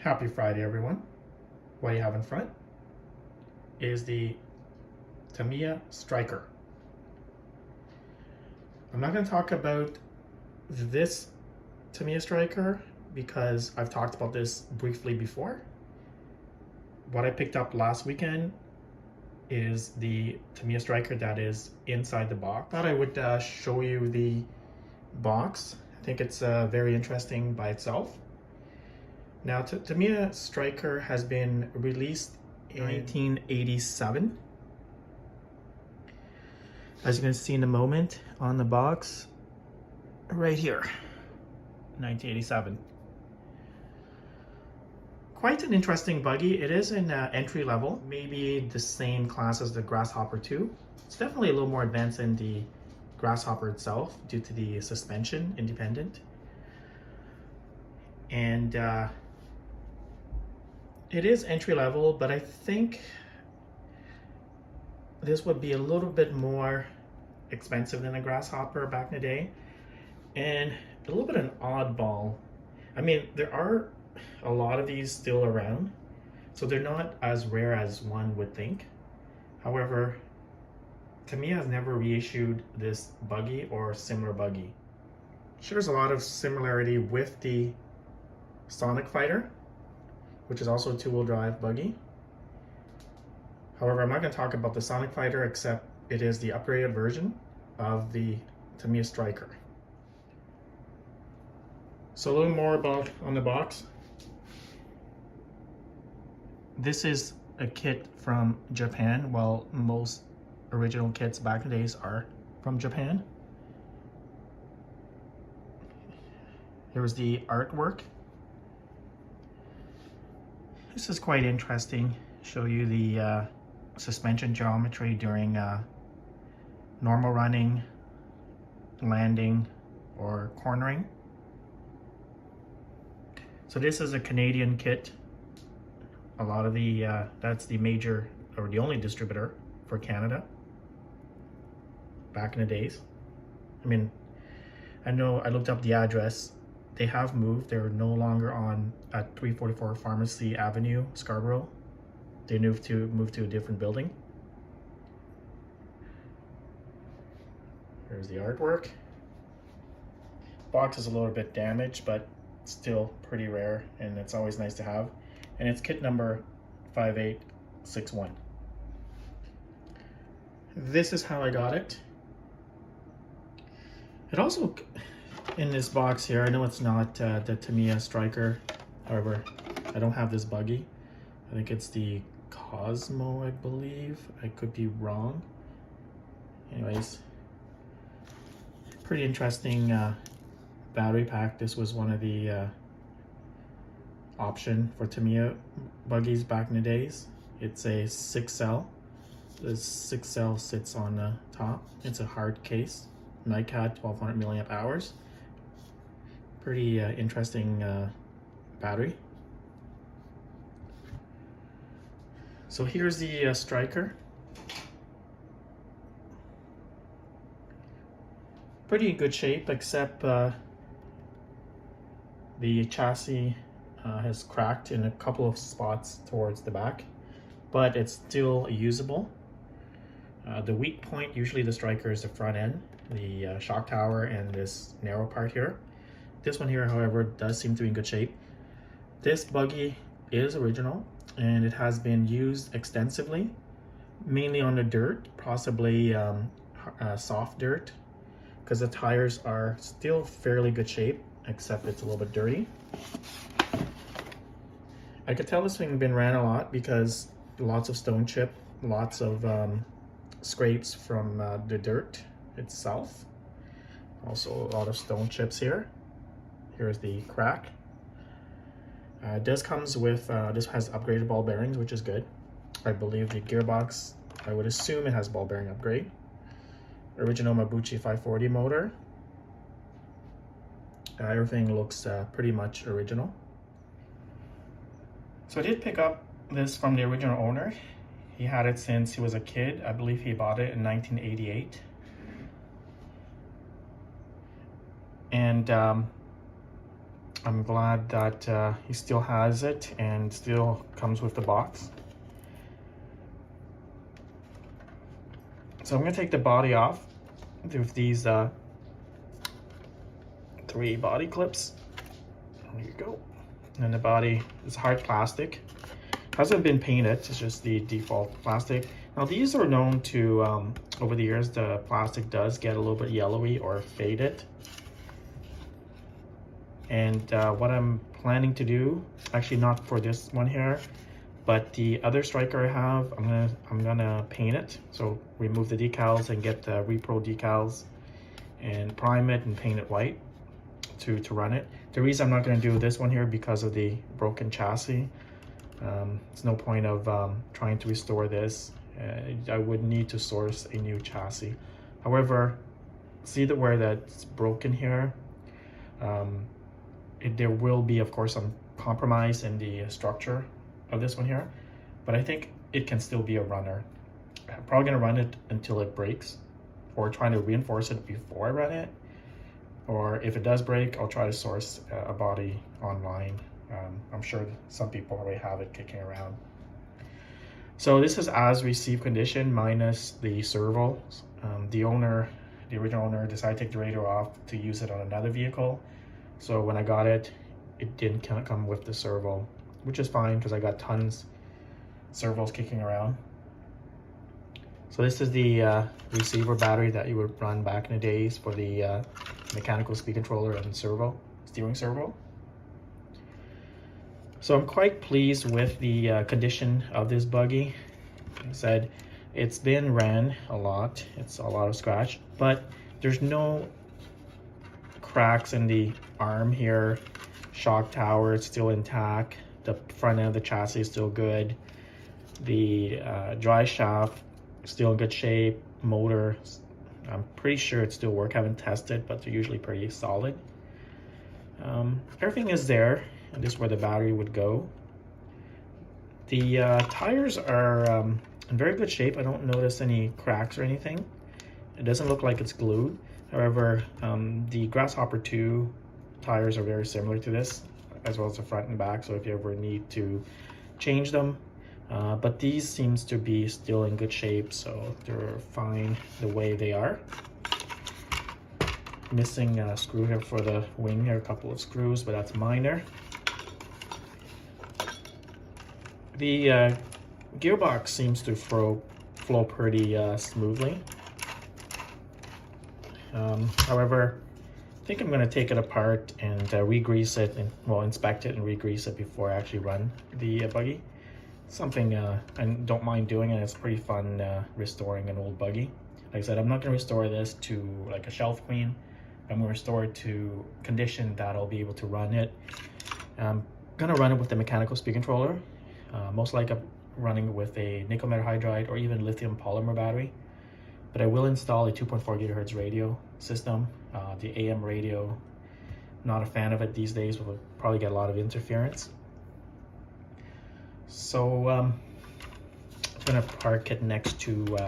Happy Friday, everyone. What you have in front is the Tamiya Striker. I'm not going to talk about this Tamiya Striker because I've talked about this briefly before. What I picked up last weekend is the Tamiya Striker that is inside the box. I thought I would show you the box. I think it's very interesting by itself. Now, Tamiya Striker has been released in 1987. As you can see in a moment on the box, right here, 1987. Quite an interesting buggy. It is in entry level, maybe the same class as the Grasshopper 2. It's definitely a little more advanced than the Grasshopper itself due to the suspension independent. And it is entry level, but I think this would be a little bit more expensive than a Grasshopper back in the day, and a little bit an oddball. I mean, there are a lot of these still around, so they're not as rare as one would think. However, Tamiya has never reissued this buggy or similar buggy. Shares a lot of similarity with the Sonic Fighter, which is also a two-wheel drive buggy. However, I'm not going to talk about the Sonic Fighter, except it is the upgraded version of the Tamiya Striker. So a little more about on the box. This is a kit from Japan. Well, most original kits back in the days are from Japan. Here's the artwork. This is quite interesting. Show you the suspension geometry during normal running, landing, or cornering. So this is a Canadian kit. A lot of the, that's the major, or the only distributor for Canada back in the days. I mean, I know I looked up the address. They have moved. They're no longer on at 344 Pharmacy Avenue, Scarborough. They moved to a different building. Here's the artwork. Box is a little bit damaged, but still pretty rare, and it's always nice to have. And it's kit number 5861. This is how I got it. It also, in this box here, I know it's not the Tamiya Striker. However, I don't have this buggy. I think it's the Cosmo, I believe. I could be wrong. Anyways, pretty interesting battery pack. This was one of the option for Tamiya buggies back in the days. It's a 6-cell. The 6-cell sits on the top. It's a hard case. NiCad 1200 milliamp hours. Pretty interesting battery. So here's the Striker. Pretty good shape, except the chassis has cracked in a couple of spots towards the back, but it's still usable. The weak point, usually the Striker, is the front end, the shock tower, and this narrow part here. This one here, however, does seem to be in good shape. This buggy is original, and it has been used extensively, mainly on the dirt, possibly soft dirt, because the tires are still fairly good shape, except it's a little bit dirty. I could tell this thing has been ran a lot because lots of stone chip, lots of scrapes from the dirt itself. Also a lot of stone chips here. Here's the crack. This comes with, this has upgraded ball bearings, which is good. I believe the Gearbox, I would assume it has ball bearing upgrade. Original Mabuchi 540 motor. Everything looks pretty much original. So I did pick up this from the original owner. He had it since he was a kid. I believe he bought it in 1988. And I'm glad that he still has it and still comes with the box. So I'm gonna take the body off with these 3 body clips. There you go. And the body is hard plastic. Hasn't been painted, it's just the default plastic. Now these are known to, over the years, the plastic does get a little bit yellowy or faded. And what I'm planning to do, actually not for this one here, but the other striker I have, I'm gonna paint it. So remove the decals and get the repro decals and prime it and paint it white to run it. The reason I'm not gonna do this one here because of the broken chassis. It's no point of trying to restore this. I would need to source a new chassis. However, see that where that's broken here, there will be, of course, some compromise in the structure of this one here, but I think it can still be a runner. I'm probably gonna run it until it breaks, or trying to reinforce it before I run it. Or if it does break, I'll try to source a body online. I'm sure some people already have it kicking around. So this is as received condition minus the servos. The original owner decided to take the radio off to use it on another vehicle. So when I got it, it didn't come with the servo, which is fine because I got tons servos kicking around. So this is the receiver battery that you would run back in the days for the mechanical speed controller and steering servo. So I'm quite pleased with the condition of this buggy. Like I said, it's been ran a lot. It's a lot of scratch, but there's no cracks in the arm here. Shock tower is still intact. The front end of the chassis is still good. The drive shaft still in good shape. Motor, I'm pretty sure it still works. Haven't tested, but they're usually pretty solid. Everything is there, and this is where the battery would go. The tires are in very good shape. I don't notice any cracks or anything. It doesn't look like it's glued. However, the Grasshopper 2 tires are very similar to this, as well as the front and back, so if you ever need to change them. But these seems to be still in good shape, so they're fine the way they are. Missing a screw here for the wing here, a couple of screws, but that's minor. The gearbox seems to flow pretty smoothly. However, I think I'm going to take it apart and re-grease it, and inspect it and re-grease it before I actually run the buggy. Something I don't mind doing, and it's pretty fun restoring an old buggy. Like I said, I'm not going to restore this to like a shelf clean. I'm going to restore it to condition that I'll be able to run it. I'm going to run it with the mechanical speed controller. Most likely running with a nickel metal hydride or even lithium polymer battery. But I will install a 2.4 gigahertz radio system. The AM radio, not a fan of it these days. We'll probably get a lot of interference. So I'm gonna park it next to,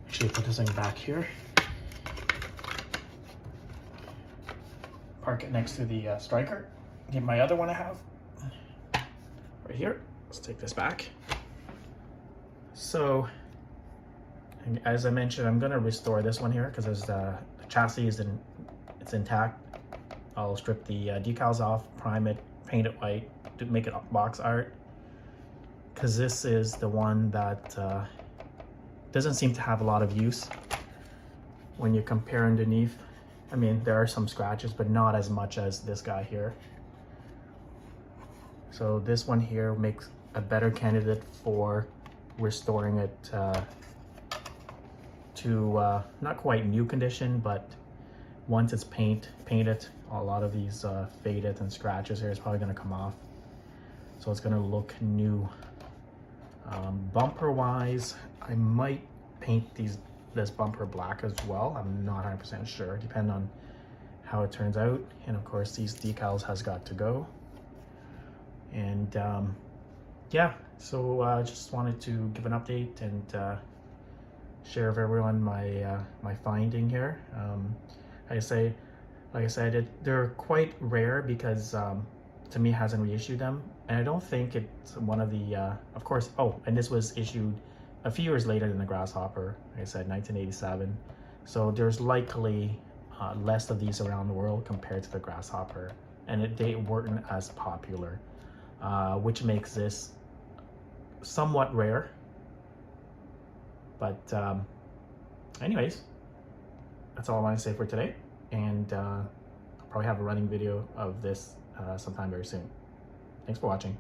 actually put this thing back here. Park it next to the striker. Get my other one I have right here. Let's take this back. So, as I mentioned, I'm gonna restore this one here because the chassis it's intact. I'll strip the decals off, prime it, paint it white, to make it box art. Because this is the one that doesn't seem to have a lot of use when you compare underneath. I mean, there are some scratches, but not as much as this guy here. So this one here makes a better candidate for restoring it to not quite new condition, but once it's painted, a lot of these faded and scratches here is probably going to come off. So it's going to look new. Bumper wise, I might paint this bumper black as well. I'm not 100% sure, depending on how it turns out. And of course, these decals has got to go. And yeah, so I just wanted to give an update and share with everyone my my finding here. Like I say, Like I said, they're quite rare because Tamiya hasn't reissued them, and I don't think it's one of the, of course, oh, and this was issued a few years later than the Grasshopper, like I said, 1987. So there's likely less of these around the world compared to the Grasshopper, and they weren't as popular, which makes this somewhat rare. But anyways, that's all I want to say for today, and I'll probably have a running video of this sometime very soon. Thanks for watching.